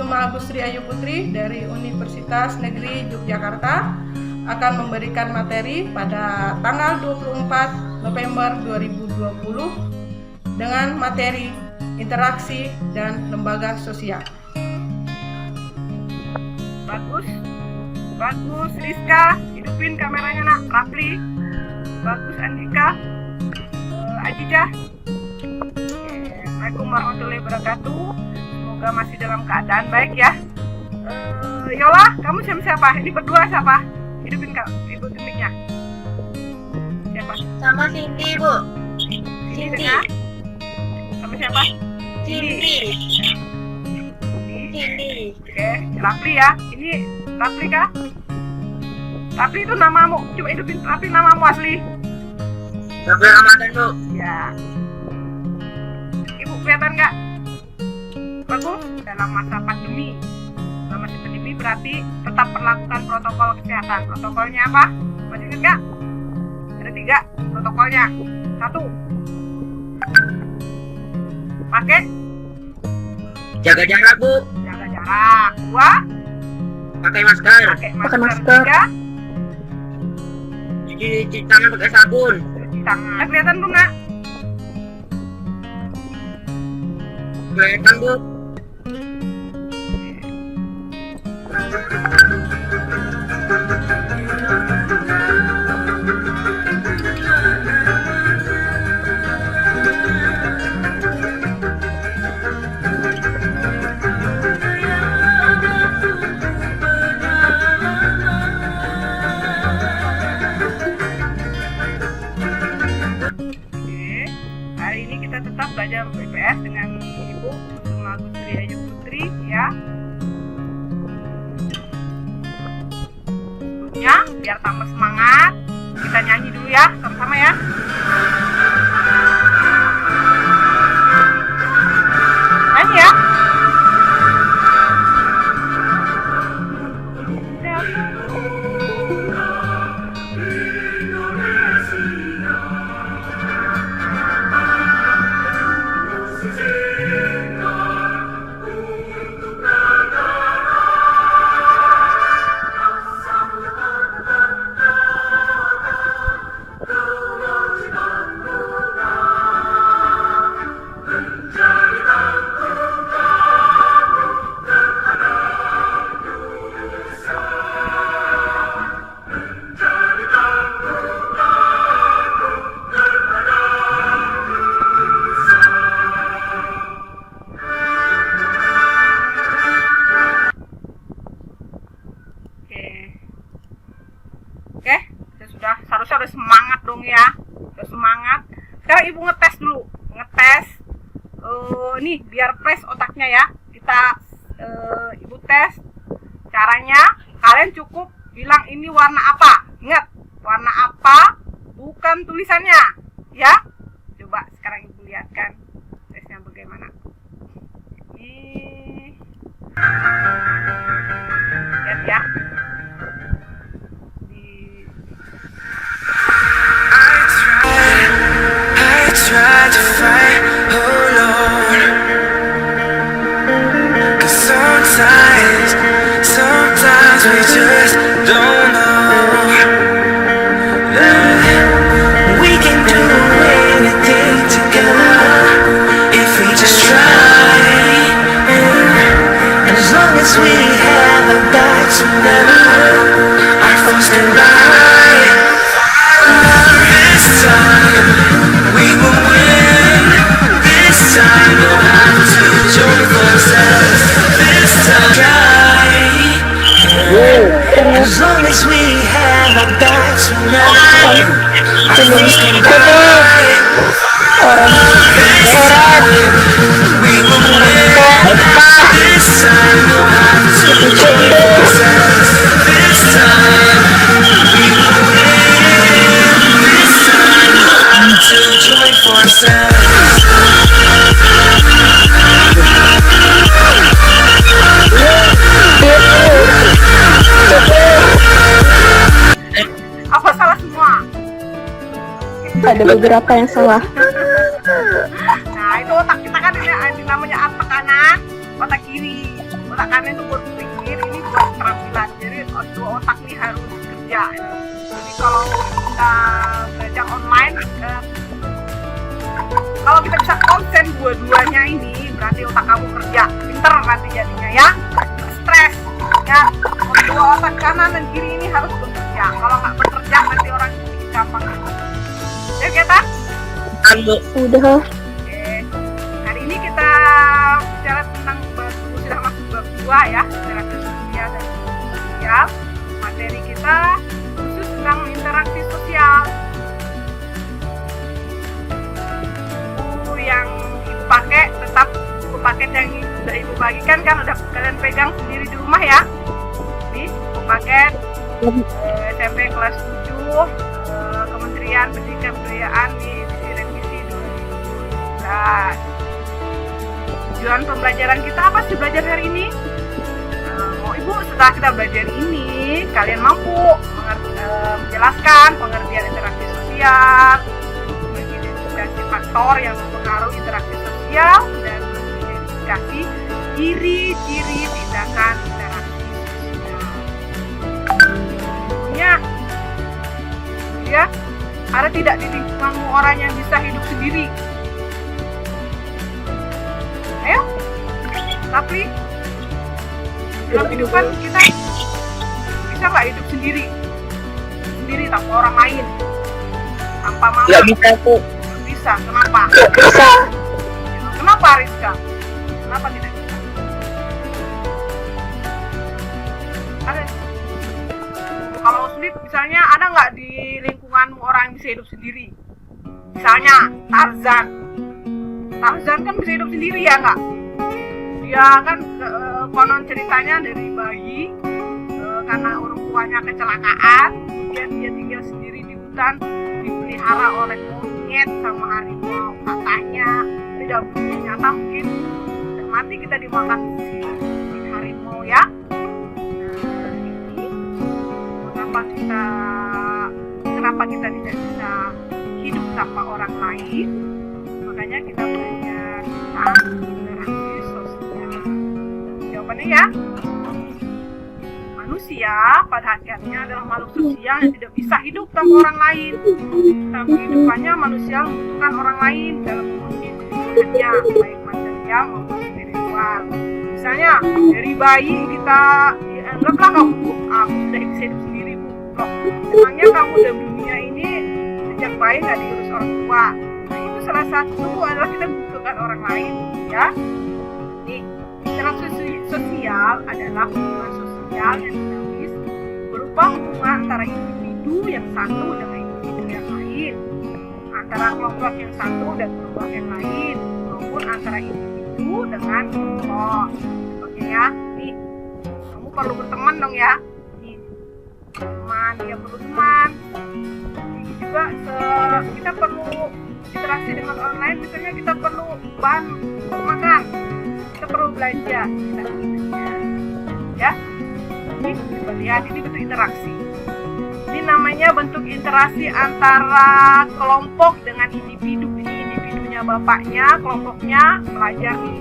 Kusuma Agustri Ayu Putri dari Universitas Negeri Yogyakarta akan memberikan materi pada tanggal 24 November 2020 dengan materi interaksi dan lembaga sosial. Bagus Rizka, hidupin kameranya nak. Rafli, bagus Andika, Ajijah. Assalamualaikum warahmatullahi wabarakatuh. Semoga masih dalam keadaan baik ya. Yola, kamu siapa? Ini berdua siapa? Hidupin ibu mic-nya. Siapa? Sama Cindy, Bu. Cindy. Sama siapa? Cindy. Oke, Rafli ya. Ini Rafli kah? Rafli itu namamu. Coba hidupin Rafli namamu asli. Rafli Ramadan, Bu. Ya. Ibu kelihatan nggak? Bagus. Dalam masa pandemi. Dalam masa pandemi berarti tetap perlakukan protokol kesehatan. Protokolnya apa? Masih ingat nggak? Ada 3 protokolnya. 1. Pakai Jaga jarak, Bu. jaga jarak. 2. Pakai masker. Pakai masker. 3. Cuci tangan pakai sabun. Cuci tangan. Kelihatan belum nggak? Kelihatan, Bu. Hari ini kita tetap belajar BPS dengan Ibu Kusuma Agustri Ayu Putri ya. Sebelumnya biar tambah semangat, kita nyanyi dulu ya sama-sama ya. Nyanyi ya. Oke, harusnya udah semangat dong ya. Udah semangat. Sekarang Ibu ngetes dulu. Nih biar fresh otaknya ya. Ibu tes. Caranya kalian cukup bilang ini warna apa. Ingat, warna apa bukan tulisannya. Ya. Coba sekarang Ibu lihatkan tesnya bagaimana. Lihat ya. Try to fight, oh Lord, 'cause sometimes we just don't know that we can do anything together if we just try, and as long as we have our backs together, our phones can lie. This time we will win. This time we'll have to join forces. This time try. As long as we have our backs tonight, our friends can die. This time we will win. This time we'll have to join forces. This time we will win. This time we'll have to join forces. Apa salah semua? Ada beberapa yang salah. Nah itu otak kita kan ini namanya otak kanan, otak kiri. Otak kanan kerja. Jadi kalau kita belajar online, kalau kita bisa konsen dua-duanya ini, berarti otak kamu kerja pinter nanti jadinya ya, stres ya. Kedua otak kanan dan kiri ini harus bekerja. Kalau nggak bekerja nanti orang bikin gampang. Ya kita? Bu. Udah. Oke. Hari ini kita bicara tentang sudah masuk bab 2 ya, interaksi sosial dan sosial. Materi kita khusus tentang interaksi sosial. Buku yang ibu pakai tetap buku paket yang sudah ibu bagikan kan udah kalian pegang sendiri di rumah ya. Nih buku paket SMP kelas 7 Kementerian Pendidikan Kebudayaan di edisi revisi 2019. Tujuan pembelajaran kita apa sih belajar hari ini? Ibu setelah kita belajar ini kalian mampu menjelaskan pengertian interaksi sosial, mengidentifikasi faktor yang mempengaruhi interaksi sosial, dan mengidentifikasi ciri-ciri tindakan interaksi sosial. Ya, ada tidak di lingkunganmu orang yang bisa hidup sendiri? Ayo, tapi dalam kehidupan kita bisa nggak hidup sendiri tanpa orang lain, tanpa mama? Nggak bisa, Bu. Nggak bisa. Kenapa? Gak bisa. Kenapa, Rizka? Kenapa tidak bisa? Ada. Kalau sulit, misalnya ada nggak di lingkunganmu orang yang bisa hidup sendiri? Misalnya Tarzan kan bisa hidup sendiri ya nggak? Dia kan konon ceritanya dari bayi karena orang tuanya kecelakaan, kemudian dia tinggal sendiri di hutan, dipelihara oleh monyet sama harimau. Katanya tidak mungkin nyata, mungkin mati kita dimakan si harimau ya. Nah, ini kenapa kita tidak bisa hidup tanpa orang lain? Makanya kita belajar tentang interaksi sosial. Jawabannya ya, manusia pada hakikatnya adalah makhluk sosial yang tidak bisa hidup tanpa orang lain. Dalam kehidupannya manusia membutuhkan orang lain dalam memenuhi kebutuhannya, baik material maupun spiritual. Misalnya dari bayi kita anggaplah kamu sudah bisa hidup sendiri, Bu. Loh, emangnya kamu dalam dunia ini sejak bayi nggak diurus orang tua? Nah, itu salah satu adalah kita membutuhkan orang lain ya. Nih, interaksi sosial adalah hubungan sosial yang dinamis berupa hubungan antara individu yang satu dengan individu yang lain, antara kelompok yang satu dan kelompok yang lain, maupun antara individu dengan kelompok. Oke ya, nih kamu perlu berteman dong ya. Nih, teman, dia perlu teman. Ini juga kita perlu interaksi dengan orang lain, misalnya kita perlu bahan untuk makan, kita perlu belanja, ya. Ini coba lihat, ini bentuk interaksi. Ini namanya bentuk interaksi antara kelompok dengan individu. Ini individunya bapaknya, kelompoknya pelajar nih.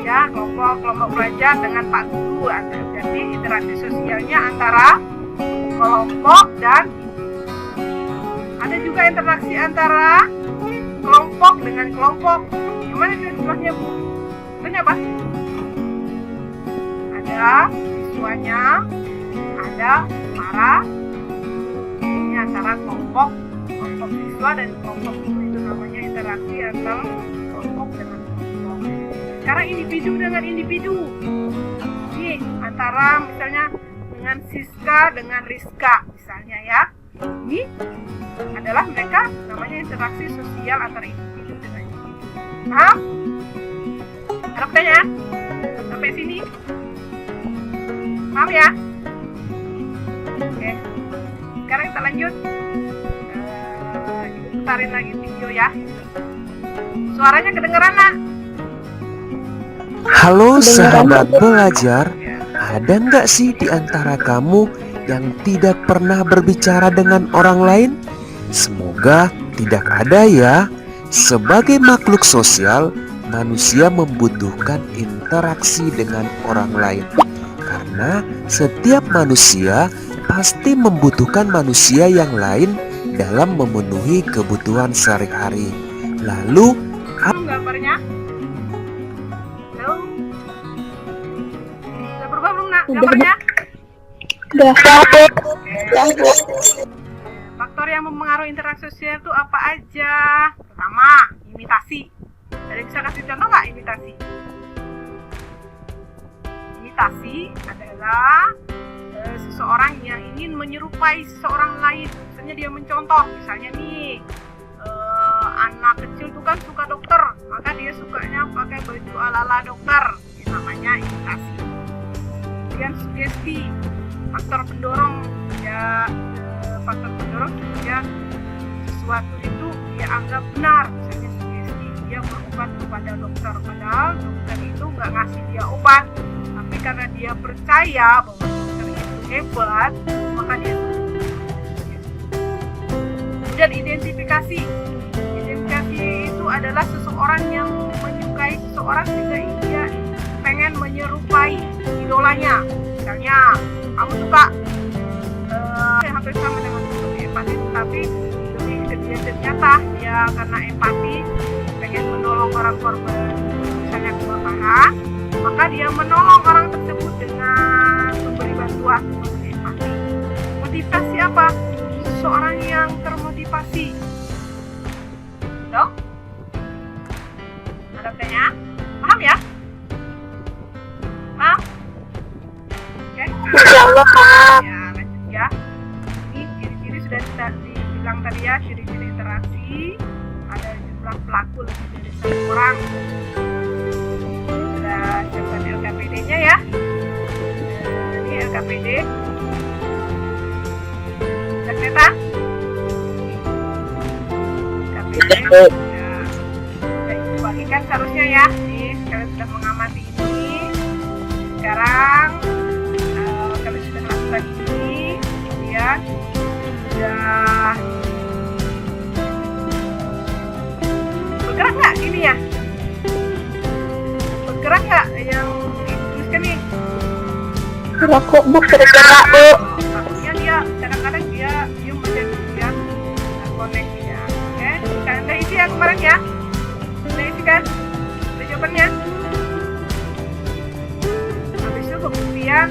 Ya, kelompok belajar dengan Pak Guru. Jadi interaksi sosialnya antara kelompok dan ada juga interaksi antara kelompok dengan kelompok. Gimana itu contohnya, Bu? Contohnya apa? Ada siswanya, ada para ini antara kelompok siswa dan kelompok guru. Itu namanya interaksi antara kelompok dengan kelompok. Sekarang individu dengan individu. Ini antara misalnya dengan Siska dengan Rizka misalnya ya. Ini adalah mereka namanya interaksi sosial antara individu dengan individu. Paham? Ada pertanyaan? Sampai sini? Paham ya? Oke. Sekarang kita lanjut. Ibu putarin lagi video ya. Suaranya kedengeran nak? Halo sahabat belajar, ada nggak sih di antara kamu yang tidak pernah berbicara dengan orang lain? Semoga tidak ada ya. Sebagai makhluk sosial, manusia membutuhkan interaksi dengan orang lain. Karena setiap manusia pasti membutuhkan manusia yang lain dalam memenuhi kebutuhan sehari-hari. Lalu, Belum gambarnya? Belum? Udah berubah belum nak Udah, gambarnya? Udah. Oke. Faktor yang mempengaruhi interaksi sosial itu apa aja? Pertama, imitasi. Ada bisa kasih contoh nggak imitasi? Imitasi adalah seseorang yang ingin menyerupai seseorang lain. Misalnya dia mencontoh, misalnya nih anak kecil itu kan suka dokter, maka dia sukanya pakai baju ala-ala dokter. Ini namanya imitasi. Kemudian sugesti, faktor pendorong ya, faktor pendorong ya sesuatu itu dia anggap benar. Misalnya sugesti, dia berobat kepada dokter, padahal dokter itu nggak ngasih dia obat, tapi karena dia percaya bahwa dokter itu hebat, maka dia. Kemudian identifikasi itu adalah seseorang yang menyukai seseorang sehingga dia pengen menyerupai idolanya. Misalnya kamu suka yang hampir sama dengan empati, tapi lebih kejadian nyata dia karena empati pengen menolong orang korban misalnya kebakaran, maka dia menolong orang tersebut dengan memberi bantuan seperti empati. Motivasi apa? Seseorang yang termotivasi. Dong? Ada tanya? Paham ya? Paham? Oke? Ya, lanjut ya. Ini ciri-ciri sudah dibilang tadi ya, ciri-ciri interaksi. Ada jumlah pelaku lebih dari 1 orang. Sudah siapkan LKPD-nya ya. Ini LKPD. Sudah kelihatan? LKPD. Bu. Bagikan seharusnya ya. Nih, kalian sudah mengamati ini. Sekarang kalian sudah melakukan ini, kemudian sudah bergerak nggak ini ya? Bergerak nggak yang dituliskan nih? Gerak kok Bu, bergerak Bu. Takutnya dia kadang-kadang dia menjadi dia koneksi ya. Oke, kalian udah isi ya kemarin ya? Udah isi kan? Udah jawabannya? Habis itu kemudian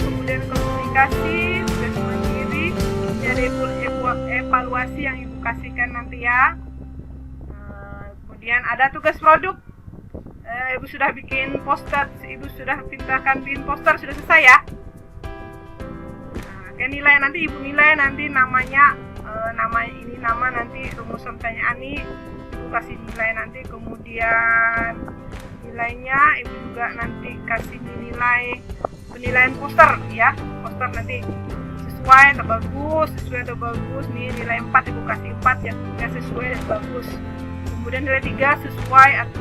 komunikasi, tugas mandiri, dari evaluasi yang ibu kasihkan nanti ya. Kemudian ada tugas produk. Ibu sudah bikin poster, ibu sudah pintakan bikin poster, sudah selesai ya. Oke, nilai nanti ibu nilai nanti namanya nama nanti rumusan pertanyaan nih ibu kasih nilai nanti, kemudian nilainya ibu juga nanti kasih nilai penilaian poster ya, poster nanti sesuai atau bagus nih, nilai 4 ibu kasih 4 ya, sesuai dan bagus, kemudian nilai 3 sesuai atau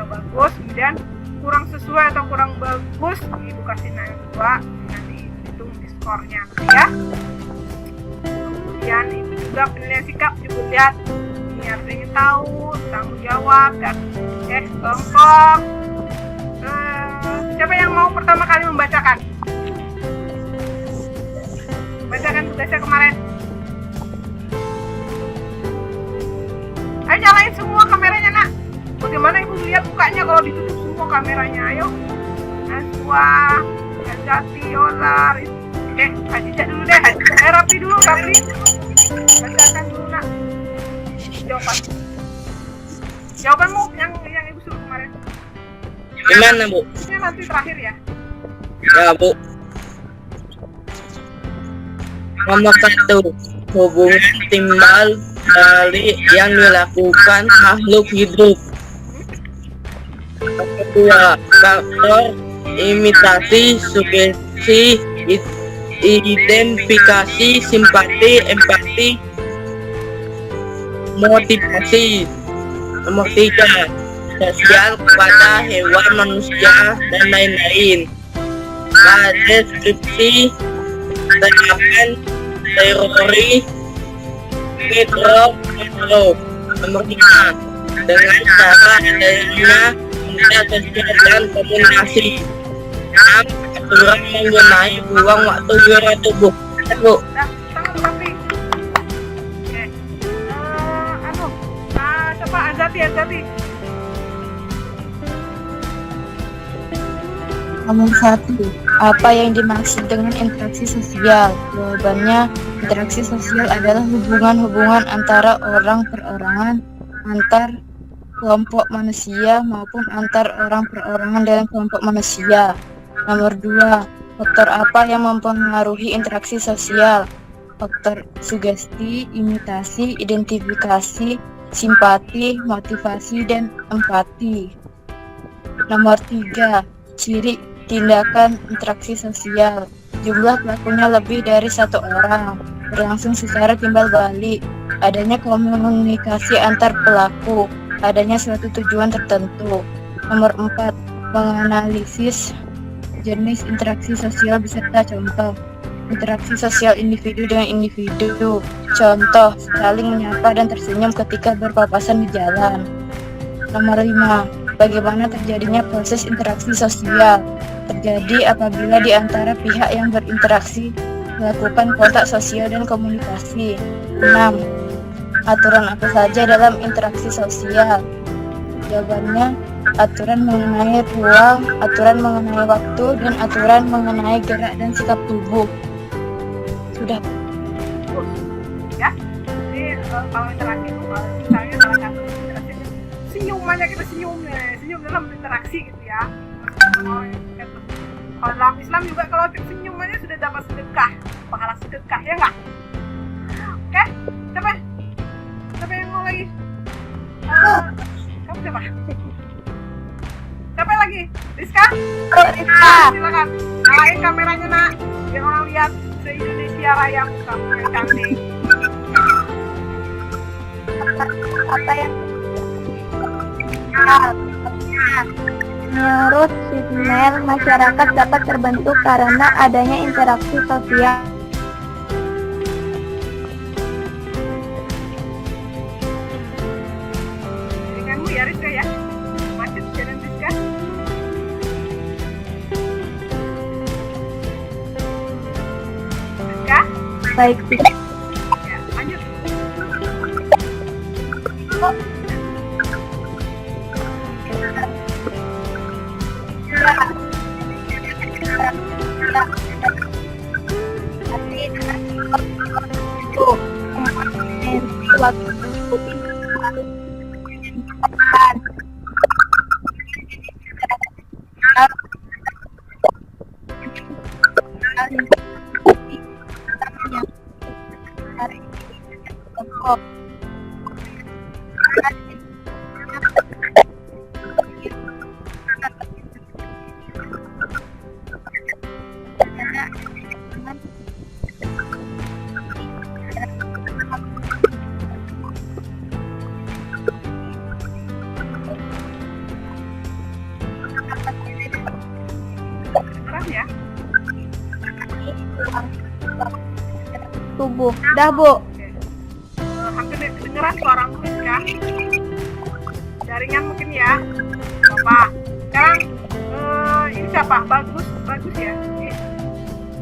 bagus, kemudian kurang sesuai atau kurang bagus ibu kasih nilai 2, nanti hitung di skornya ya. Kemudian ibu juga penilaian sikap ibu lihat ini harus ingin tahu, tanggung jawab dan kelompok. Siapa yang mau pertama kali membacakan? Bacakan tugasnya kemarin. Ayo nyalain semua kameranya nak. Bagaimana ibu lihat mukanya kalau ditutup semua kameranya? Ayo. Naswa, Jati, Yolar. Hadijah dulu deh. Rapi dulu, Rapi. Bacakan dulu nak. Jawabanmu yang ibu suruh kemarin. Gimana Bu? Ini nanti terakhir ya. Ya Bu. Nomor 1, hubungan timbal balik yang dilakukan makhluk hidup. Nomor 2, faktor imitasi, sugesti, identifikasi, simpati, empati, motivasi. Nomor 3, sosial kepada hewan, manusia, dan lain-lain. Deskripsi terapan teori mikro. Nomor 5, dengan cara adanya media sosial dan komunikasi. 6, aturan mengenai buang waktu gerak tubuh. Bu. Dah, tangan rapi. Oke. Coba Azati. Nomor 1. Apa yang dimaksud dengan interaksi sosial? Jawabannya, interaksi sosial adalah hubungan-hubungan antara orang perorangan, antar kelompok manusia maupun antar orang perorangan dalam kelompok manusia. Nomor 2. Faktor apa yang mempengaruhi interaksi sosial? Faktor sugesti, imitasi, identifikasi, simpati, motivasi, dan empati. Nomor 3. Ciri tindakan interaksi sosial. Jumlah pelakunya lebih dari 1 orang, berlangsung secara timbal balik, adanya komunikasi antar pelaku, adanya suatu tujuan tertentu. Nomor 4. Menganalisis jenis interaksi sosial beserta contoh. Interaksi sosial individu dengan individu. Contoh, saling menyapa dan tersenyum ketika berpapasan di jalan. Nomor 5. Bagaimana terjadinya proses interaksi sosial? Terjadi apabila di antara pihak yang berinteraksi melakukan kontak sosial dan komunikasi. 6. Aturan apa saja dalam interaksi sosial? Jawabannya, aturan mengenai ruang, aturan mengenai waktu, dan aturan mengenai gerak dan sikap tubuh. Sudah. Ya. Jadi kalau interaksi itu misalnya salah satu interaksi senyum aja, kita senyum dalam interaksi gitu ya. Kalau dalam Islam juga kalau senyum aja sudah dapat sedekah, pahala sedekah, ya nggak? Oke, siapa yang mau lagi? Kamu siapa? Siapa lagi? Rizka? Rizka. Silakan, nyalain kameranya nak, biar orang lihat se-Indonesia Raya kamu yang cantik. Apa yang menurut Sidney, masyarakat dapat terbentuk karena adanya interaksi sosial. Jaringanmu ya Rizka ya, macet jalan Rizka. Rizka? Baik, Ya, lanjut. Kedengeran ya? tubuh. Dah, Bu. Hampir kedengeran suaramu Rizka. Jaringan mungkin ya. Apa? Sekarang ini siapa? Bagus ya. Ini.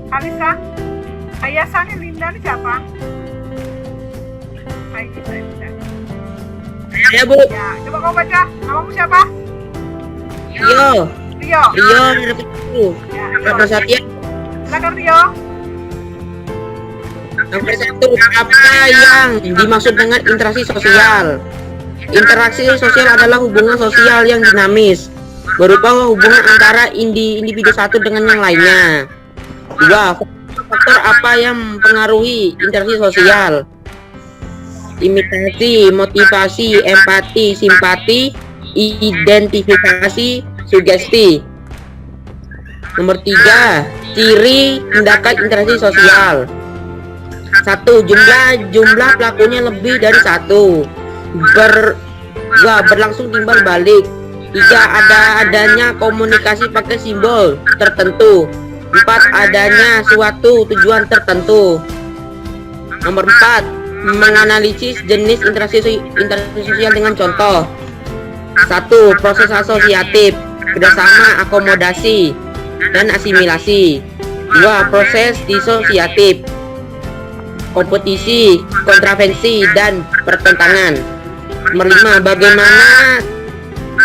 Kalisa. Ayasannya Linda ini siapa? Linda. Ya Bu. Ya, coba kau baca. Namamu siapa? Rio. Rio. Ya, Nomor 1. Silakan Rio. Nomor 1. Apa yang dimaksud dengan interaksi sosial? Interaksi sosial adalah hubungan sosial yang dinamis, berupa hubungan antara individu satu dengan yang lainnya. 2. Faktor apa yang mempengaruhi interaksi sosial? Imitasi, motivasi, empati, simpati, identifikasi, sugesti. Nomor 3. Ciri tindakan interaksi sosial. 1. Jumlah pelakunya lebih dari 1. 2. Berlangsung timbal balik. 3. Adanya komunikasi pakai simbol tertentu. 4. Adanya suatu tujuan tertentu. Nomor 4. Menganalisis jenis interaksi sosial dengan contoh. 1. Proses asosiatif, kerjasama, akomodasi, dan asimilasi. 2. Proses disosiatif, kompetisi, kontravensi, dan pertentangan. Nomor 5,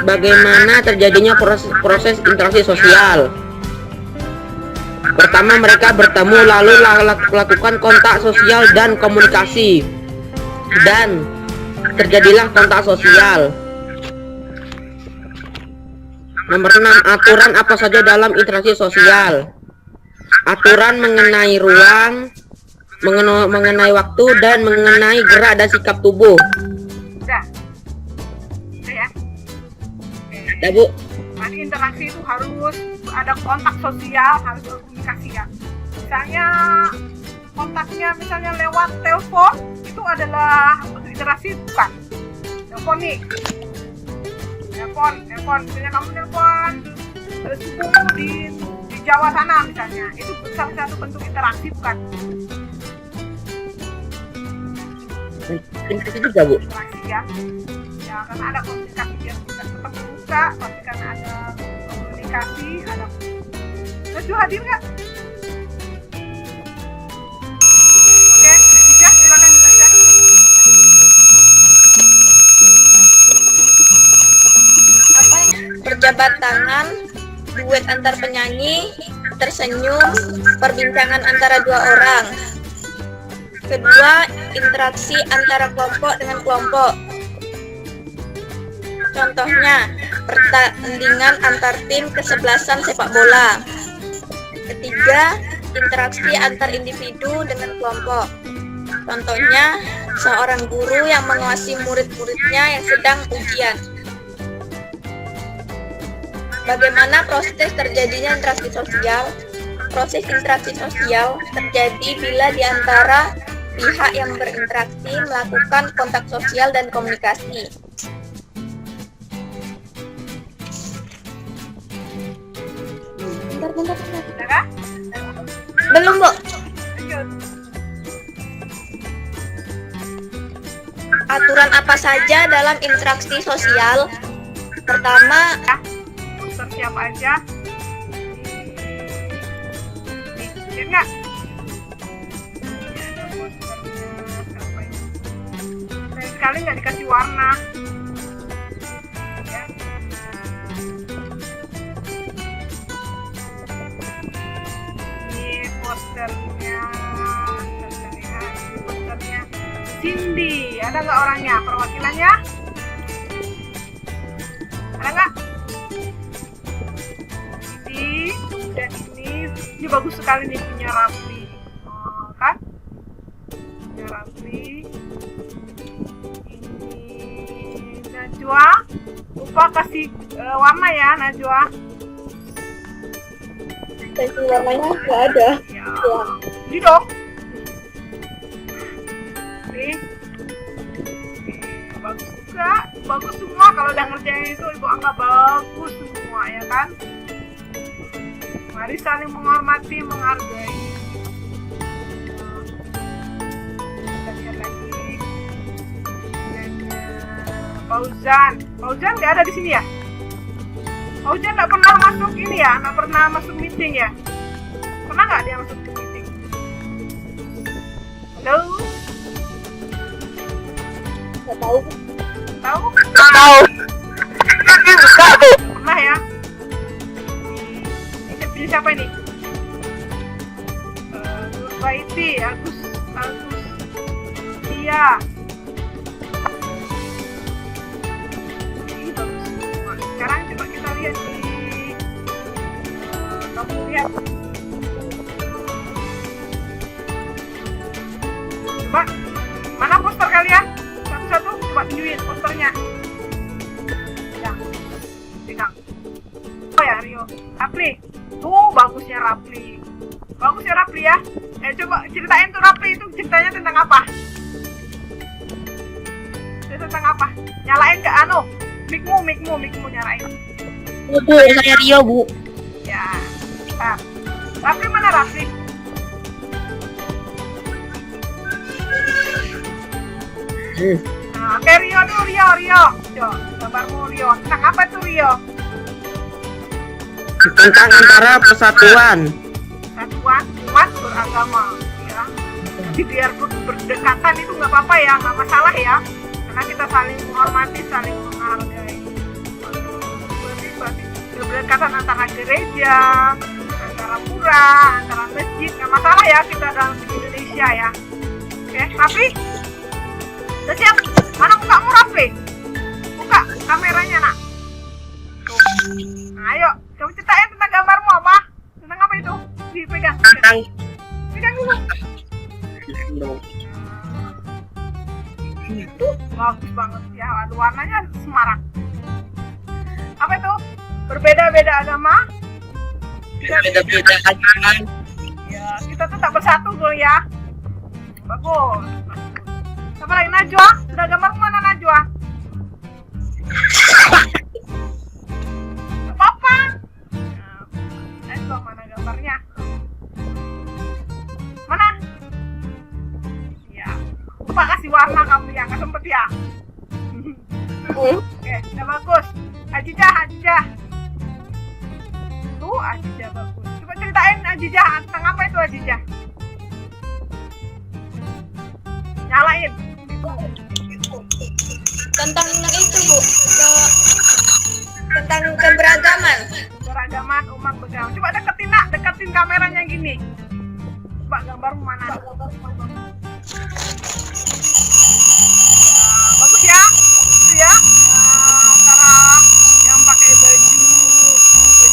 bagaimana terjadinya proses interaksi sosial. Pertama, mereka bertemu lalu lakukan kontak sosial dan komunikasi, dan terjadilah kontak sosial. Nomor 6, aturan apa saja dalam interaksi sosial. Aturan mengenai ruang, mengenai waktu, dan mengenai gerak dan sikap tubuh. Udah. Udah ya. Ya, Bu. Nanti interaksi itu harus ada kontak sosial, harus berkomunikasi ya. Misalnya kontaknya misalnya lewat telepon, itu adalah bentuk interaksi bukan? Telepon nih. Telepon. Misalnya kamu telepon sepupu di Jawa sana misalnya, itu salah satu bentuk interaksi bukan? Interaksi juga, Bu. Interaksi ya. Ya karena ada komunikasi yang kita ketemu muka, pasti karena ada komunikasi, ada. Najwa hadir nggak? Oke, Khadijah silakan dibaca. Berjabat tangan, duet antar penyanyi, tersenyum, perbincangan antara dua orang. Kedua, interaksi antara kelompok dengan kelompok. Contohnya, pertandingan antar tim kesebelasan sepak bola. Ketiga, interaksi antar individu dengan kelompok. Contohnya, seorang guru yang mengawasi murid-muridnya yang sedang ujian. Bagaimana proses terjadinya interaksi sosial? Proses interaksi sosial terjadi bila di antara pihak yang berinteraksi melakukan kontak sosial dan komunikasi. Udah kah? Belum, Bu. Lanjut. Aturan apa saja dalam interaksi sosial? Pertama, Poster siapa aja? Lihat nggak? Ini ada posternya siapa ini? Sayang sekali nggak dikasih warna. Ya. Ini posternya. Kita lihat ini posternya. Cindy, ada nggak orangnya? Perwakilannya? Ada nggak? Dan ini bagus sekali nih punya Rafli, kan? Punya Rafli. Ini Najwa. Lupa kasih warna ya, Najwa. kasih warnanya nggak ada. Ya. Ini dong. Nih. Bagus juga, bagus semua. Kalau udah ngerjain itu Ibu anggap bagus semua ya kan? Mari saling menghormati, menghargai. Kita lihat lagi. Fauzan nggak ada di sini ya? Fauzan nggak pernah masuk ini ya? Nggak pernah masuk meeting ya? Pernah nggak dia masuk ke meeting? Halo? Nggak tahu. Tahu? Tahu. Pernah ya? Ini siapa ini? Nurbaiti, Agus, Iya. Ini bagus semua. Sekarang coba kita lihat di kamu lihat. Coba, mana poster kalian? Satu-satu, coba tunjukin posternya. Pegang. Oh ya, Rio. Rafli. Tuh, bagusnya Rafli. Bagus ya Rafli ya. Coba ceritain tuh Rafli itu ceritanya tentang apa? Tentang apa? Nyalain ke anu. Mikmu nyalain. Bu, saya Rio, Bu. Ya. Nah. Rafli mana Rafli? Nah, oke Rio dulu Rio. Coba, gambarmu Rio. Tentang apa tuh Rio? Tentang antara persatuan. Satuan umat beragama ya. biarpun berdekatan itu nggak apa-apa ya, nggak masalah ya, karena kita saling menghormati, saling menghargai. Berarti berdekatan antara gereja, antara pura, antara masjid, nggak masalah ya kita dalam Indonesia ya. Oke, Raffi, udah siap? Mana mukamu Raffi? Buka kameranya nak. Tuh. Nah, ayo, coba ceritain tentang gambarmu apa? Tentang apa itu? Dipegang. Pegang dulu. Itu bagus banget ya, warnanya semarak. Apa itu? Berbeda-beda agama. Beda-beda agama. Ya, kita tetap bersatu dulu ya. Bagus. Siapa lagi? Najwa? Sudah gambar mana Najwa? Apa-apa. Najwa mana gambarnya? Mana? Ya, lupa kasih warna kamu ya, nggak sempet ya. Oke, udah bagus. Ajijah. Tuh, Ajijah bagus. Coba ceritain Ajijah, tentang apa itu Ajijah? Nyalain. Tentang itu Bu, tentang keberagaman. Keberagaman umat beragama. Coba deketin kameranya gini. Coba gambarmu mana? Bagus ya, itu ya. Antara yang pakai baju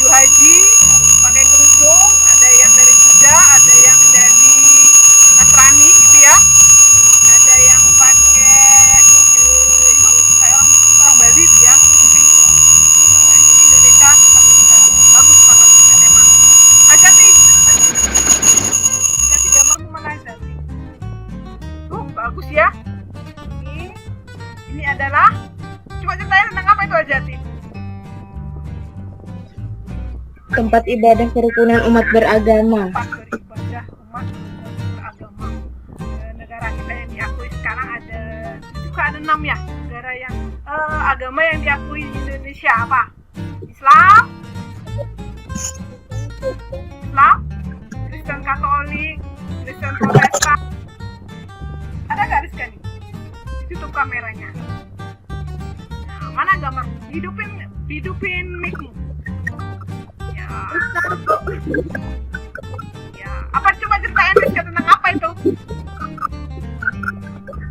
haji, pakai kerudung, ada yang dari Buddha, ada yang dari Nasrani gitu ya. Ada yang pakai itu kayak orang Bali itu ya. Jadi Indonesia tetap bersatu. Bagus banget tema. Ajati gambarmu mana Ajati? Tuh bagus ya. Ini adalah, coba ceritain tentang apa itu Ajati? Tempat ibadah kerukunan umat beragama. Tempat beribadah umat beragama. Negara kita yang diakui sekarang ada 6 ya negara yang agama yang diakui di Indonesia. Apa? Islam, Kristen Katolik, Kristen Protestan. Ada nggak Rizka nih? Tutup kameranya. Nah, mana gambar? Hidupin mic-mu. Ya. Apa coba ceritain Rizka tentang apa itu?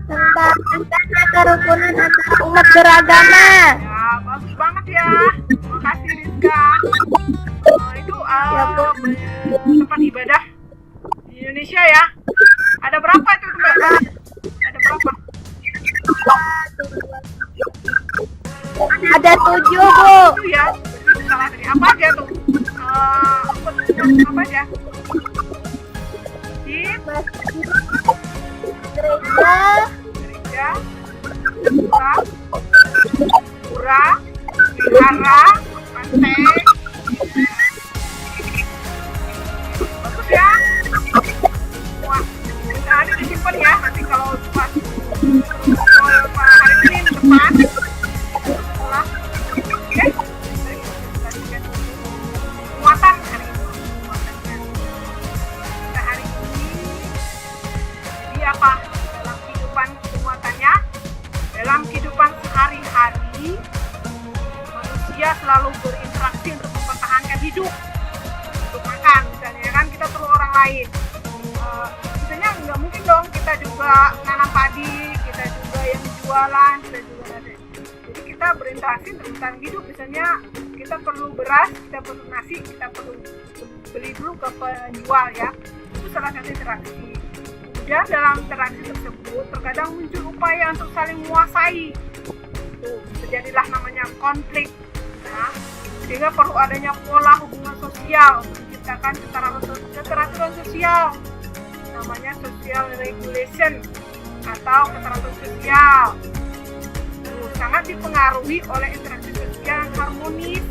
Tentang kerukunan antara umat beragama. Ya, bagus banget ya. Terima kasih Rizka. Itu tempat ibadah di Indonesia ya. Ada berapa itu tempat? Ada berapa? Ada 7 Bu. Itu ya. Salah tadi. Apa aja tuh? Apa aja? Di gereja, pura, wihara, pantai. Bagus ya. Wah, ada disimpan ya. Nanti kalau pas hari ini depan sekolah, oke? Muatan hari ini. Kita hari ini jadi apa? Dalam kehidupan muatannya, dalam kehidupan sehari-hari, manusia selalu berinteraksi untuk mempertahankan hidup. Untuk makan misalnya kan, kita perlu orang lain. Misalnya nggak mungkin dong kita juga nanam padi, kita juga yang jualan, kita juga ada. Jadi kita berinteraksi untuk bertahan hidup. Misalnya kita perlu beras, kita perlu nasi, kita perlu beli dulu ke penjual ya. Itu salah satu interaksi. Dan dalam interaksi tersebut terkadang muncul upaya untuk saling menguasai. Tuh, terjadilah namanya konflik. Nah, sehingga perlu adanya pola hubungan sosial untuk menciptakan keteraturan sosial. Namanya social regulation atau keteraturan sosial. Sangat dipengaruhi oleh interaksi sosial yang harmonis.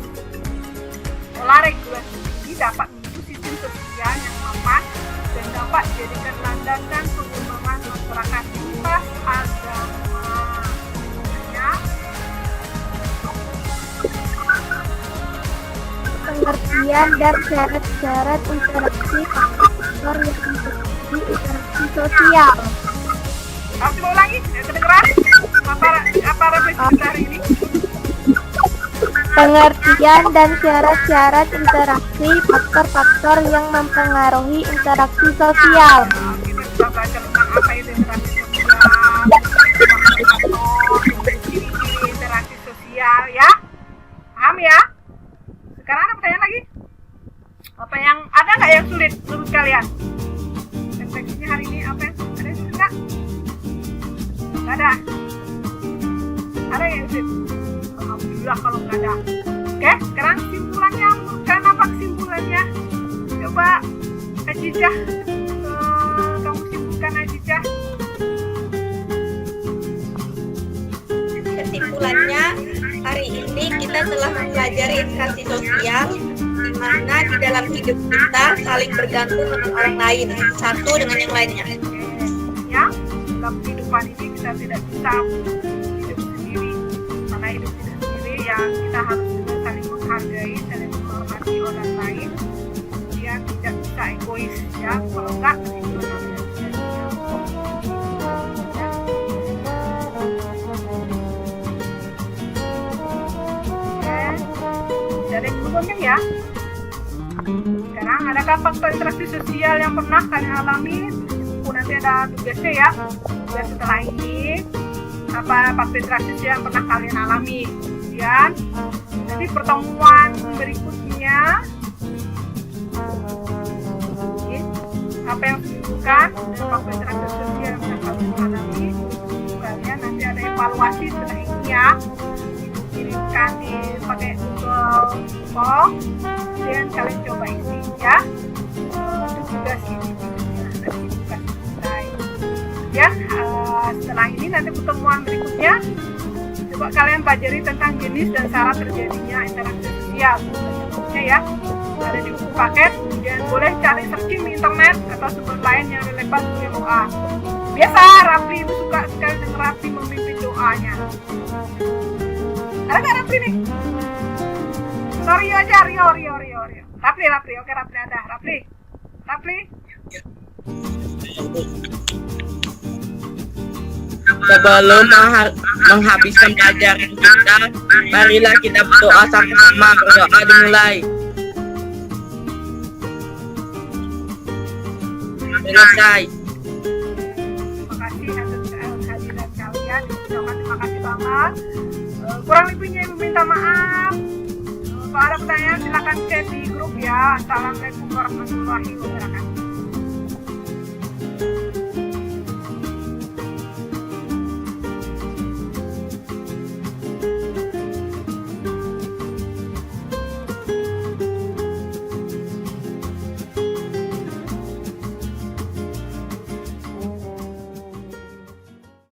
Pola regulasi ini dapat membentuk sistem sosial yang mapan dan dapat dijadikan landasan pengembangan masyarakat lintas agama. Ya. Pengertian dan syarat-syarat interaksi faktor yang menjadi interaksi sosial. Harus mau ulangi, kedengeran? Apa refleksi kita hari ini? Pengertian dan syarat-syarat interaksi, faktor-faktor yang mempengaruhi interaksi sosial. Nah, kita sudah belajar tentang apa itu interaksi sosial, ciri-ciri interaksi sosial ya. Paham ya? Sekarang ada pertanyaan lagi? Apa yang ada nggak yang sulit menurut kalian? Refleksinya hari ini apa yang ada yang sulit nggak? Nggak ada. Ada yang sulit? Alhamdulillah kalau nggak ada. Oke, sekarang kesimpulannya, menurut kalian apa kesimpulannya? Coba Ajijah, kamu simpulkan Ajijah. Kesimpulannya, hari ini kita telah mempelajari interaksi sosial, di mana di dalam hidup kita saling bergantung dengan orang lain, satu dengan yang lainnya. Ya, dalam kehidupan ini kita tidak bisa hidup sendiri, karena hidup sendiri yang kita harus juga saling menghargai, saling menghormati orang lain. Dia tidak bisa egois ya, kalau enggak kesimpulannya tidak bisa dari sebelumnya ya. Sekarang adakah faktor interaksi sosial yang pernah kalian alami? Nanti ada tugasnya ya. Tugas setelah ini apa faktor interaksi sosial yang pernah kalian alami. Kemudian nanti pertemuan berikutnya apa yang ditentukan dan faktor interaksi sosial yang pernah kalian alami. Kalian nanti ada evaluasi setelah ini ya. Kirimkan pakai Google Form, kemudian kalian coba isi ya. Itu tugas ini nanti bukan selesai. Kemudian setelah ini nanti pertemuan berikutnya coba kalian pelajari tentang jenis dan syarat terjadinya interaksi sosial. Contohnya ya, ada di buku paket. Kemudian boleh cari searching di internet atau sumber lain yang relevan untuk doa. Biasa Rafli itu suka sekali dengan Rafli memimpin doanya. Ada nggak Rafli nih? Sorry aja, Rio. Rafli, oke Rafli ada. Rafli. Sebelum menghabiskan pelajaran kita, marilah kita berdoa sama-sama. Berdoa dimulai. Selesai. Terima kasih atas kehadiran kalian. Terima kasih banget. Kurang lebihnya ibu minta maaf. Kalau ada pertanyaan silakan chat di grup ya. Assalamualaikum warahmatullahi wabarakatuh.